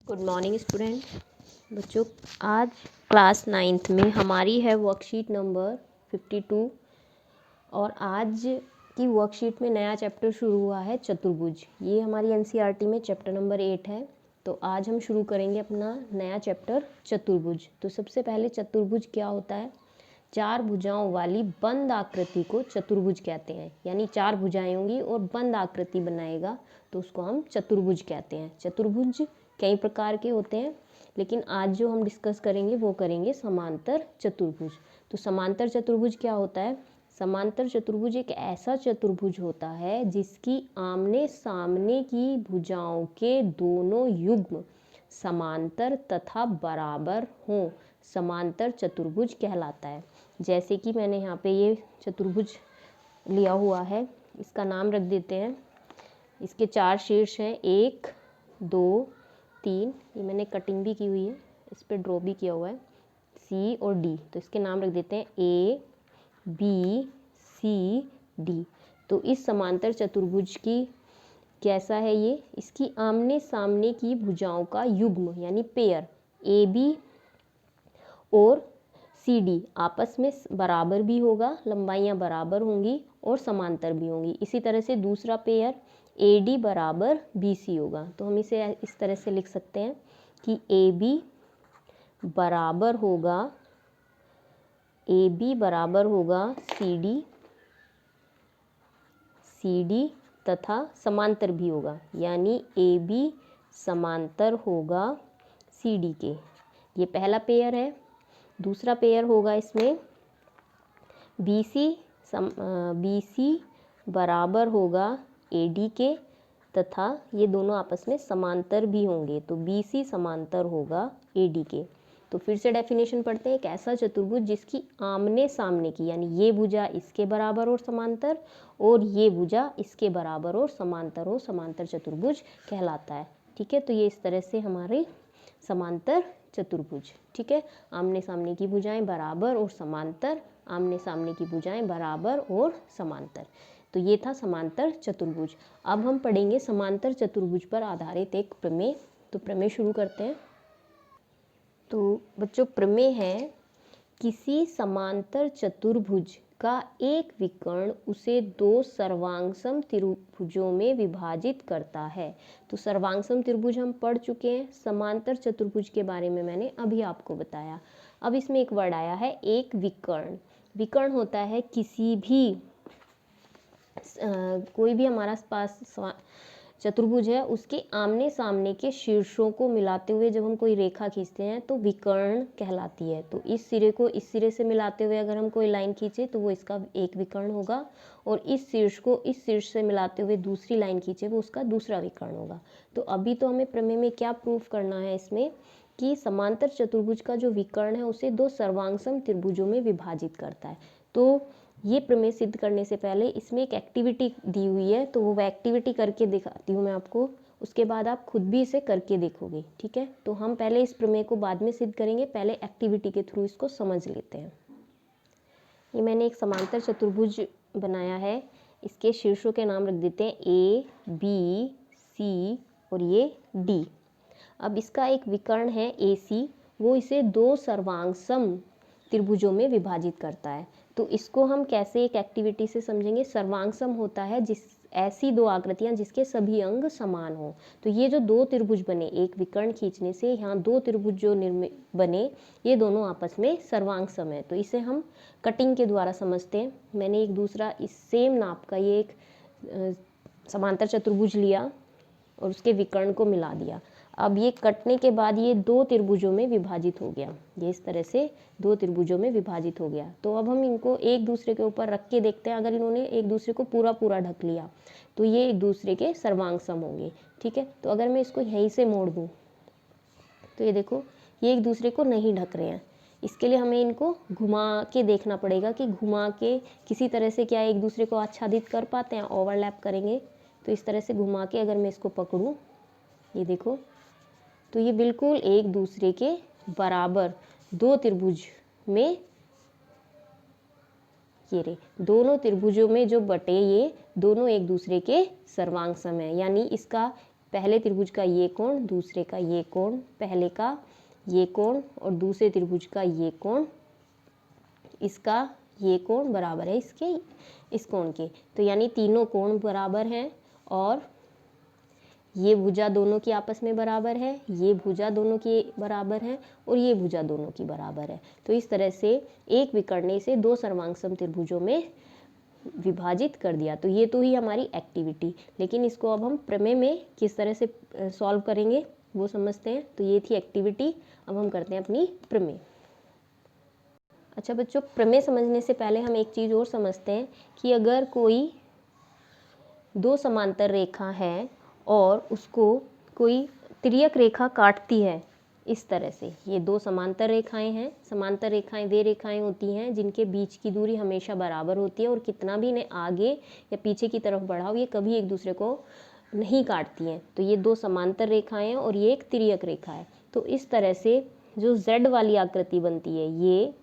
Good morning student. बच्चों, आज class 9th में हमारी है वर्कशीट नंबर 52 और आज की वर्कशीट में नया चैप्टर शुरू हुआ है चतुर्भुज। ये हमारी एनसीईआरटी में चैप्टर नंबर 8 है। तो आज हम शुरू करेंगे अपना नया चैप्टर चतुर्भुज। तो सबसे पहले चतुर्भुज क्या होता है? चार भुजाओं वाली बंद आकृति को चतुर्भुज कहते हैं। यानी चार भुजाएं होंगी और बंद आकृति बनाएगा तो उसको हम चतुर्भुज कहते हैं। चतुर्भुज कई प्रकार के होते हैं, लेकिन आज जो हम डिस्कस करेंगे वो करेंगे समांतर चतुर्भुज। तो समांतर चतुर्भुज क्या होता है? समांतर चतुर्भुज एक ऐसा चतुर्भुज होता है जिसकी आमने सामने की भुजाओं के दोनों युग्म समांतर तथा बराबर हों। समांतर चतुर्भुज कहलाता है। जैसे कि मैंने यहाँ पे ये चतुर्भुज लिया हुआ है, इसका नाम रख देते हैं। इसके चार शीर्ष हैं, 1 2 3। ये मैंने कटिंग भी की हुई है, इस पर ड्रॉ भी किया हुआ है, सी और डी। तो इसके नाम रख देते हैं ए बी सी डी। तो इस समांतर चतुर्भुज की कैसा है ये? इसकी आमने सामने की भुजाओं का युग्म यानी पेयर ए बी और सी डी आपस में बराबर भी होगा, लंबाइयाँ बराबर होंगी और समांतर भी होंगी। इसी तरह से दूसरा पेयर ए डी बराबर बी सी होगा। तो हम इसे इस तरह से लिख सकते हैं कि ए बी बराबर होगा सी डी तथा समांतर भी होगा, यानी ए बी समांतर होगा सी डी के। ये पहला पेयर है। दूसरा पेयर होगा इसमें बी सी बराबर होगा ए डी के तथा ये दोनों आपस में समांतर भी होंगे, तो बी सी समांतर होगा ए डी के। तो फिर से डेफिनेशन पढ़ते हैं। एक ऐसा चतुर्भुज जिसकी आमने सामने की यानी ये भुजा इसके बराबर और समांतर और ये भुजा इसके बराबर और समांतर हो, समांतर चतुर्भुज कहलाता है। ठीक है, तो ये इस तरह से हमारे समांतर चतुर्भुज। ठीक है, आमने सामने की भुजाएं बराबर और समांतर, आमने सामने की भुजाएं बराबर और समांतर। तो ये था समांतर चतुर्भुज। अब हम पढ़ेंगे समांतर चतुर्भुज पर आधारित एक प्रमेय। तो प्रमेय शुरू करते हैं। तो बच्चों, प्रमेय है किसी समांतर चतुर्भुज का एक विकर्ण उसे दो सर्वांगसम त्रिभुजों में विभाजित करता है। तो सर्वांगसम त्रिभुज हम पढ़ चुके हैं, समांतर चतुर्भुज के बारे में मैंने अभी आपको बताया। अब इसमें एक वर्ड आया है एक विकर्ण। विकर्ण होता है किसी भी कोई भी हमारा पास चतुर्भुज है, उसके आमने सामने के शीर्षों को मिलाते हुए जब हम कोई रेखा खींचते हैं तो विकर्ण कहलाती है। तो इस सिरे को इस सिरे से मिलाते हुए अगर हम कोई लाइन खींचे तो वो इसका एक विकर्ण होगा, और इस शीर्ष को इस शीर्ष से मिलाते हुए दूसरी लाइन खींचे वो उसका दूसरा विकर्ण होगा। तो अभी तो हमें प्रमेय में क्या प्रूफ करना है इसमें कि समांतर चतुर्भुज का जो विकर्ण है उसे दो सर्वांगसम त्रिभुजों में विभाजित करता है। तो ये प्रमेय सिद्ध करने से पहले इसमें एक एक्टिविटी दी हुई है, तो वो एक्टिविटी करके दिखाती हूँ मैं आपको। उसके बाद आप खुद भी इसे करके देखोगे। ठीक है, तो हम पहले इस प्रमेय को बाद में सिद्ध करेंगे, पहले एक्टिविटी के थ्रू इसको समझ लेते हैं। ये मैंने एक समांतर चतुर्भुज बनाया है, इसके शीर्षों के नाम रख देते हैं ए बी सी और ये डी। अब इसका एक विकर्ण है ए सी, वो इसे दो सर्वांगसम त्रिभुजों में विभाजित करता है। तो इसको हम कैसे एक एक्टिविटी से समझेंगे? सर्वांगसम होता है जिस ऐसी दो आकृतियां जिसके सभी अंग समान हो। तो ये जो दो त्रिभुज बने, एक विकर्ण खींचने से यहाँ दो त्रिभुज जो बने, ये दोनों आपस में सर्वांगसम है। तो इसे हम कटिंग के द्वारा समझते हैं। मैंने एक दूसरा इस सेम नाप का ये एक समांतर चतुर्भुज लिया और उसके विकर्ण को मिला दिया। अब ये कटने के बाद ये दो त्रिभुजों में विभाजित हो गया, ये इस तरह से दो त्रिभुजों में विभाजित हो गया। तो अब हम इनको एक दूसरे के ऊपर रख के देखते हैं। अगर इन्होंने एक दूसरे को पूरा पूरा ढक लिया तो ये एक दूसरे के सर्वांगसम होंगे। ठीक है, तो अगर मैं इसको यहीं से मोड़ दूँ तो ये देखो, ये एक दूसरे को नहीं ढक रहे हैं। इसके लिए हमें इनको घुमा के देखना पड़ेगा कि घुमा के किसी तरह से क्या एक दूसरे को आच्छादित कर पाते हैं, ओवरलैप करेंगे। तो इस तरह से घुमा के अगर मैं इसको पकड़ूं, ये देखो, तो ये बिल्कुल एक दूसरे के बराबर दो त्रिभुज में, ये रे दोनों त्रिभुजों में जो बटे ये दोनों एक दूसरे के सर्वांगसम है। यानी इसका पहले त्रिभुज का ये कोण, दूसरे का ये कोण, पहले का ये कोण और दूसरे त्रिभुज का ये कोण, इसका ये कोण बराबर है इसके इस कोण के। तो यानी तीनों कोण बराबर हैं और ये भुजा दोनों की आपस में बराबर है, ये भुजा दोनों की बराबर है और ये भुजा दोनों की बराबर है। तो इस तरह से एक विकर्ण से दो सर्वांगसम त्रिभुजों में विभाजित कर दिया। तो ये तो ही हमारी एक्टिविटी, लेकिन इसको अब हम प्रमेय में किस तरह से सॉल्व करेंगे वो समझते हैं। तो ये थी एक्टिविटी, अब हम करते हैं अपनी प्रमेय। अच्छा बच्चों, प्रमेय समझने से पहले हम एक चीज़ और समझते हैं कि अगर कोई दो समांतर रेखा है और उसको कोई तिर्यक रेखा काटती है इस तरह से, ये दो समांतर रेखाएं हैं। समांतर रेखाएं वे रेखाएं होती हैं जिनके बीच की दूरी हमेशा बराबर होती है और कितना भी इन्हें आगे या पीछे की तरफ बढ़ाओ ये कभी एक दूसरे को नहीं काटती हैं। तो ये दो समांतर रेखाएं हैं और ये एक तिर्यक रेखा है। तो इस तरह से जो Z वाली आकृति बनती है ये,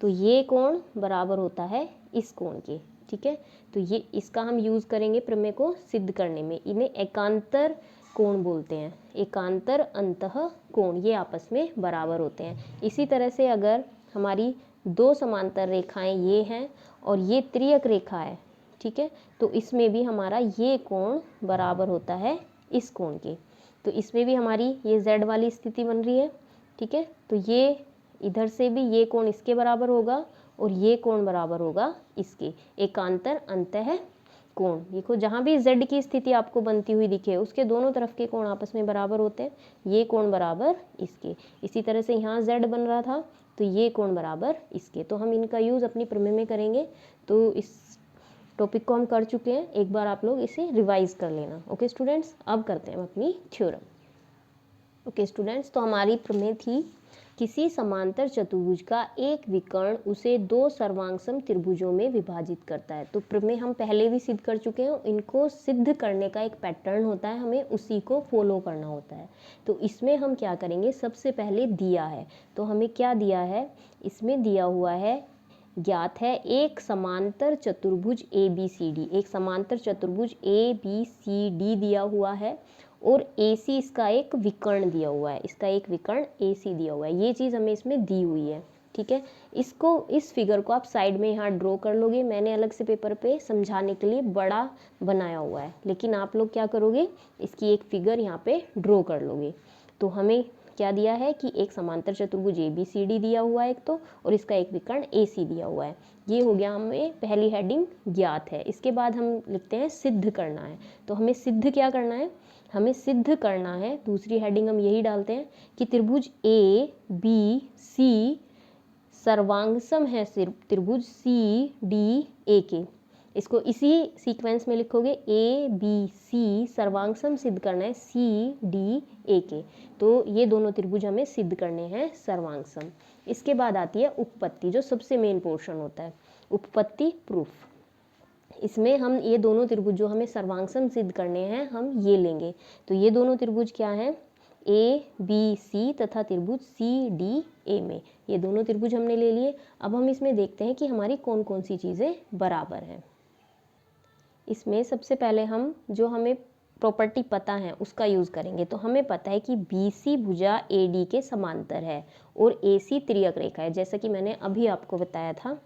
तो ये कोण बराबर होता है इस कोण के, ठीक है। तो ये इसका हम यूज़ करेंगे प्रमेय को सिद्ध करने में। इन्हें एकांतर कोण बोलते हैं, एकांतर अंतः कोण, ये आपस में बराबर होते हैं। इसी तरह से अगर हमारी दो समांतर रेखाएं ये हैं और ये तिर्यक रेखा है, ठीक है, तो इसमें भी हमारा ये कोण बराबर होता है इस कोण के। तो इसमें भी हमारी ये Z वाली स्थिति बन रही है, ठीक है। तो ये इधर से भी ये कोण इसके बराबर होगा और ये कोण बराबर होगा इसके, एकांतर अंतः कोण। देखो जहाँ भी Z की स्थिति आपको बनती हुई दिखे उसके दोनों तरफ के कोण आपस में बराबर होते हैं, ये कोण बराबर इसके। इसी तरह से यहाँ Z बन रहा था तो ये कोण बराबर इसके। तो हम इनका यूज़ अपनी प्रमेय में करेंगे। तो इस टॉपिक को हम कर चुके हैं, एक बार आप लोग इसे रिवाइज कर लेना। ओके स्टूडेंट्स, अब करते हैं अपनी थ्योरम। ओके स्टूडेंट्स, तो हमारी प्रमेय थी किसी समांतर चतुर्भुज का एक विकर्ण उसे दो सर्वांगसम त्रिभुजों में विभाजित करता है। तो प्रमेय हम पहले भी सिद्ध कर चुके हैं, इनको सिद्ध करने का एक पैटर्न होता है, हमें उसी को फॉलो करना होता है। तो इसमें हम क्या करेंगे, सबसे पहले दिया है, तो हमें क्या दिया है, इसमें दिया हुआ है, ज्ञात है एक समांतर चतुर्भुज ABCD, एक समांतर चतुर्भुज ABCD दिया हुआ है और AC इसका एक विकर्ण दिया हुआ है, इसका एक विकर्ण AC दिया हुआ है। ये चीज़ हमें इसमें दी हुई है, ठीक है। इसको, इस फिगर को आप साइड में यहाँ ड्रॉ कर लोगे, मैंने अलग से पेपर पे समझाने के लिए बड़ा बनाया हुआ है, लेकिन आप लोग क्या करोगे, इसकी एक फिगर यहाँ पे ड्रॉ कर लोगे। तो हमें क्या दिया है कि एक समांतर चतुर्भुज ABCD दिया हुआ है एक तो, और इसका एक विकर्ण AC दिया हुआ है। ये हो गया, हमें पहली हेडिंग ज्ञात है। इसके बाद हम लिखते हैं सिद्ध करना है। तो हमें सिद्ध क्या करना है, हमें सिद्ध करना है, दूसरी हेडिंग हम यही डालते हैं कि त्रिभुज ABC सर्वांगसम है त्रिभुज CDA के। इसको इसी सीक्वेंस में लिखोगे, ABC सर्वांगसम सिद्ध करना है CDA के। तो ये दोनों त्रिभुज हमें सिद्ध करने हैं सर्वांगसम। इसके बाद आती है उपपत्ति, जो सबसे मेन पोर्शन होता है, उपपत्ति प्रूफ। इसमें हम ये दोनों त्रिभुज जो हमें सर्वांगसम सिद्ध करने हैं हम ये लेंगे। तो ये दोनों त्रिभुज क्या हैं, ABC तथा त्रिभुज CDA में, ये दोनों त्रिभुज हमने ले लिए। अब हम इसमें देखते हैं कि हमारी कौन कौन सी चीज़ें बराबर हैं। इसमें सबसे पहले हम जो हमें प्रॉपर्टी पता है उसका यूज़ करेंगे। तो हमें पता है कि BC भुजा AD के समांतर है और AC तिर्यक रेखा है, जैसा कि मैंने अभी आपको बताया था।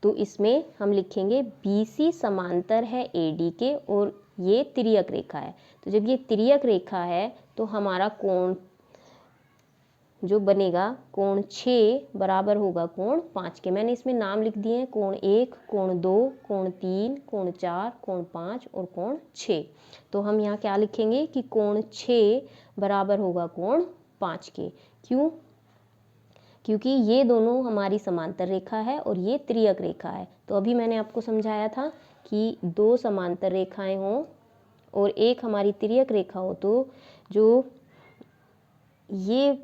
तो इसमें हम लिखेंगे BC समांतर है AD के और ये तिर्यक रेखा है। तो जब ये तिर्यक रेखा है तो हमारा कोण जो बनेगा, कोण 6 बराबर होगा कोण 5 के। मैंने इसमें नाम लिख दिए हैं, कोण 1, कोण 2, कोण 3, कोण 4, कोण 5 और कोण 6। तो हम यहाँ क्या लिखेंगे कि कोण 6 बराबर होगा कोण 5 के। क्यों, क्योंकि ये दोनों हमारी समांतर रेखा है और ये तिर्यक रेखा है। तो अभी मैंने आपको समझाया था कि दो समांतर रेखाएं हों और एक हमारी तिर्यक रेखा हो तो जो ये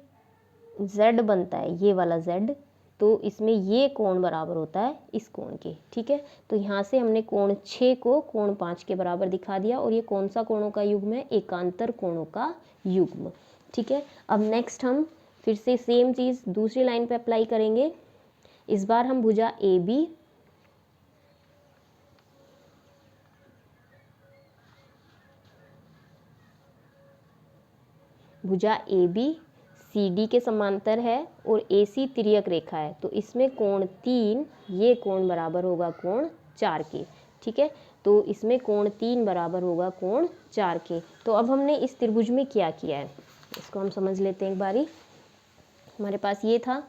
Z बनता है, ये वाला Z, तो इसमें ये कोण बराबर होता है इस कोण के, ठीक है। तो यहाँ से हमने कोण 6 को कोण 5 के बराबर दिखा दिया और ये कौन सा कोणों का युग्म है, एकांतर कोणों का युग्म, ठीक है। अब नेक्स्ट हम फिर से सेम चीज़ दूसरी लाइन पे अप्लाई करेंगे। इस बार हम भुजा AB भुजा ए बी सी डी के समांतर है और ए सी तिर्यक रेखा है, तो इसमें कोण 3, ये कोण बराबर होगा कोण 4 के। ठीक है, तो इसमें कोण 3 बराबर होगा कोण 4 के। तो अब हमने इस त्रिभुज में क्या किया है, इसको हम समझ लेते हैं एक बारी। हमारे पास ये था,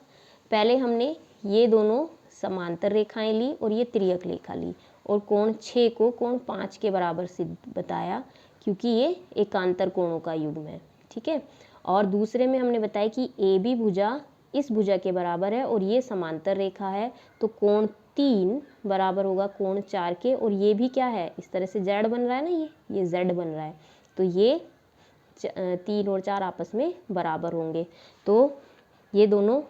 पहले हमने ये दोनों समांतर रेखाएं ली और ये तिर्यक रेखा ली और कोण 6 को कोण 5 के बराबर सिद्ध बताया, क्योंकि ये एकांतर कोणों का युग्म है। ठीक है, और दूसरे में हमने बताया कि ए बी भुजा इस भुजा के बराबर है और ये समांतर रेखा है, तो कोण 3 बराबर होगा कोण 4 के। और ये भी क्या है, इस तरह से जेड बन रहा है ना, ये जेड बन रहा है, तो ये 3 और 4 आपस में बराबर होंगे। तो ये दोनों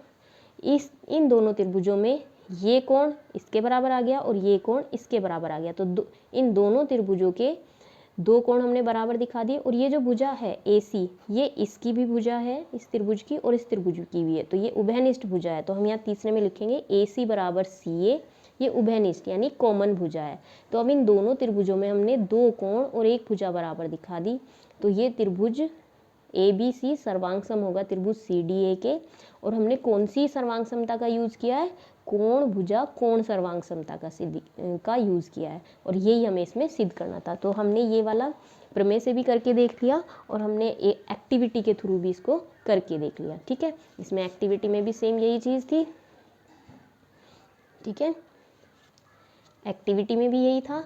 इन दोनों त्रिभुजों में ये कोण इसके बराबर आ गया और ये कोण इसके बराबर आ गया, तो इन दोनों त्रिभुजों के दो कोण हमने बराबर दिखा दिए। और ये जो भुजा है AC, ये इसकी भी भुजा है, इस त्रिभुज की, और इस त्रिभुज की भी है, तो ये उभयनिष्ठ भुजा है। तो हम यहाँ तीसरे में लिखेंगे AC बराबर CA, ये उभयनिष्ठ यानी कॉमन भुजा है। तो अब इन दोनों त्रिभुजों में हमने दो कोण और एक भुजा बराबर दिखा दी, तो ये त्रिभुज ABC सर्वांग सम होगा त्रिभुज CDA के। और हमने कौन सी सर्वांग समता का यूज किया है, कोण भुजा कोण सर्वांग समता का यूज किया है, और यही हमें इसमें सिद्ध करना था। तो हमने ये वाला प्रमेय से भी करके देख लिया और हमने एक्टिविटी के थ्रू भी इसको करके देख लिया। ठीक है, इसमें एक्टिविटी में भी सेम यही चीज थी। ठीक है, एक्टिविटी में भी यही था।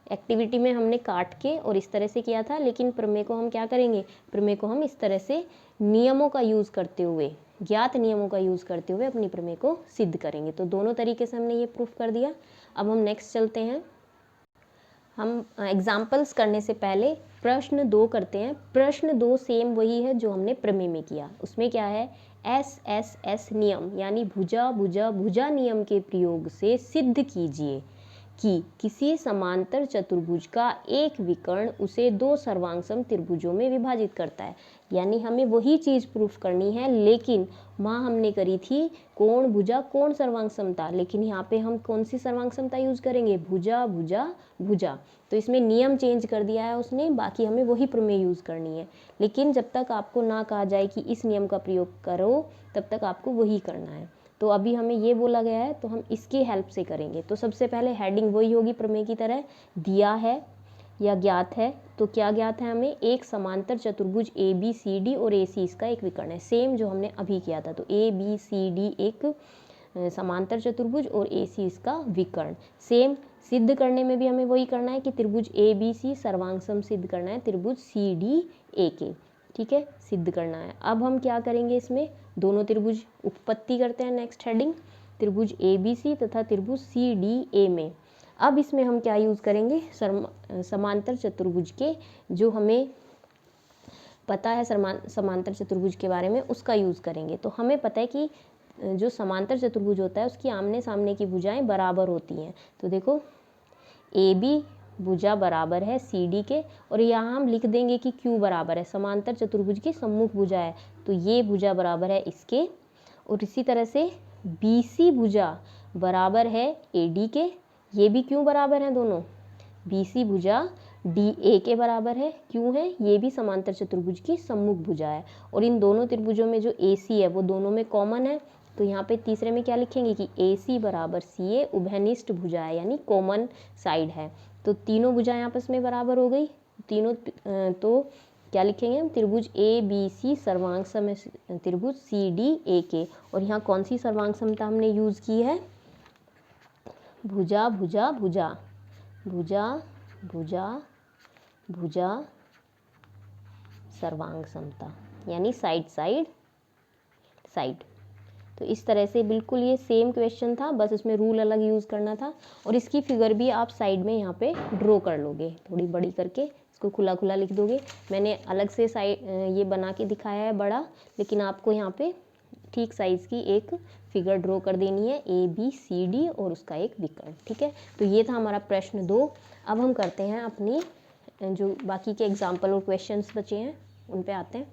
एक्टिविटी में हमने काट के और इस तरह से किया था, लेकिन प्रमेय को हम क्या करेंगे, प्रमेय को हम इस तरह से नियमों का यूज करते हुए, ज्ञात नियमों का यूज करते हुए अपनी प्रमेय को सिद्ध करेंगे। तो दोनों तरीके से हमने ये प्रूफ कर दिया। अब हम नेक्स्ट चलते हैं। हम एग्जाम्पल्स करने से पहले प्रश्न 2 करते हैं। प्रश्न 2 सेम वही है जो हमने प्रमेय में किया। उसमें क्या है, SSS नियम यानी भुजा भुजा भुजा नियम के प्रयोग से सिद्ध कीजिए कि किसी समांतर चतुर्भुज का एक विकर्ण उसे दो सर्वांगसम त्रिभुजों में विभाजित करता है। यानी हमें वही चीज़ प्रूफ करनी है, लेकिन वहाँ हमने करी थी कोण भुजा कोण सर्वांग समता, लेकिन यहाँ पे हम कौन सी सर्वांग समता यूज करेंगे, भुजा भुजा भुजा। तो इसमें नियम चेंज कर दिया है उसने, बाकी हमें वही प्रमेय यूज करनी है। लेकिन जब तक आपको ना कहा जाए कि इस नियम का प्रयोग करो, तब तक आपको वही करना है। तो अभी हमें ये बोला गया है, तो हम इसकी हेल्प से करेंगे। तो सबसे पहले हेडिंग वही होगी प्रमेय की तरह, दिया है या ज्ञात है। तो क्या ज्ञात है हमें, एक समांतर चतुर्भुज ABCD और AC इसका एक विकर्ण है, सेम जो हमने अभी किया था। तो ABCD एक समांतर चतुर्भुज और AC इसका विकर्ण। सेम सिद्ध करने में भी हमें वही करना है कि त्रिभुज ABC सर्वांगसम सिद्ध करना है त्रिभुज CDA के। ठीक है, सिद्ध करना है। अब हम क्या करेंगे, इसमें दोनों त्रिभुज उपपत्ति करते हैं। नेक्स्ट हेडिंग, त्रिभुज ABC तथा त्रिभुज CDA में। अब इसमें हम क्या यूज करेंगे, समांतर चतुर्भुज के, जो हमें पता है समांतर चतुर्भुज के बारे में, उसका यूज करेंगे। तो हमें पता है कि जो समांतर चतुर्भुज होता है उसकी आमने सामने की भुजाएं बराबर होती हैं। तो देखो AB भुजा बराबर है CD के, और यहाँ हम लिख देंगे कि Q बराबर है, समांतर चतुर्भुज की सम्मुख भुजा है, तो ये भुजा बराबर है इसके। और इसी तरह से BC भुजा बराबर है AD के, ये भी क्यों बराबर है दोनों, BC भुजा DA के बराबर है, क्यों है, ये भी समांतर चतुर्भुज की सम्मुख भुजा है। और इन दोनों त्रिभुजों में जो AC है वो दोनों में कॉमन है। तो यहाँ पे तीसरे में क्या लिखेंगे कि AC बराबर CA उभयनिष्ठ भुजा है, यानी कॉमन साइड है। तो तीनों भुजाएं आपस में बराबर हो गई तीनों। तो क्या लिखेंगे हम, त्रिभुज ABC सर्वांग सम त्रिभुज CDA के। और यहाँ कौन सी सर्वांग समता हमने यूज की है, भुजा भुजा भुजा भुजा भुजा भुजा सर्वांग समता, यानी साइड साइड साइड। तो इस तरह से बिल्कुल ये सेम क्वेश्चन था, बस इसमें रूल अलग यूज़ करना था। और इसकी फिगर भी आप साइड में यहाँ पे ड्रॉ कर लोगे, थोड़ी बड़ी करके इसको खुला खुला लिख दोगे। मैंने अलग से साइड ये बना के दिखाया है बड़ा, लेकिन आपको यहाँ पे ठीक साइज़ की एक फिगर ड्रॉ कर देनी है ABCD और उसका एक विकर्ण। ठीक है, तो ये था हमारा प्रश्न 2। अब हम करते हैं अपनी जो बाकी के एग्जाम्पल और क्वेश्चंस बचे हैं उन पे आते हैं।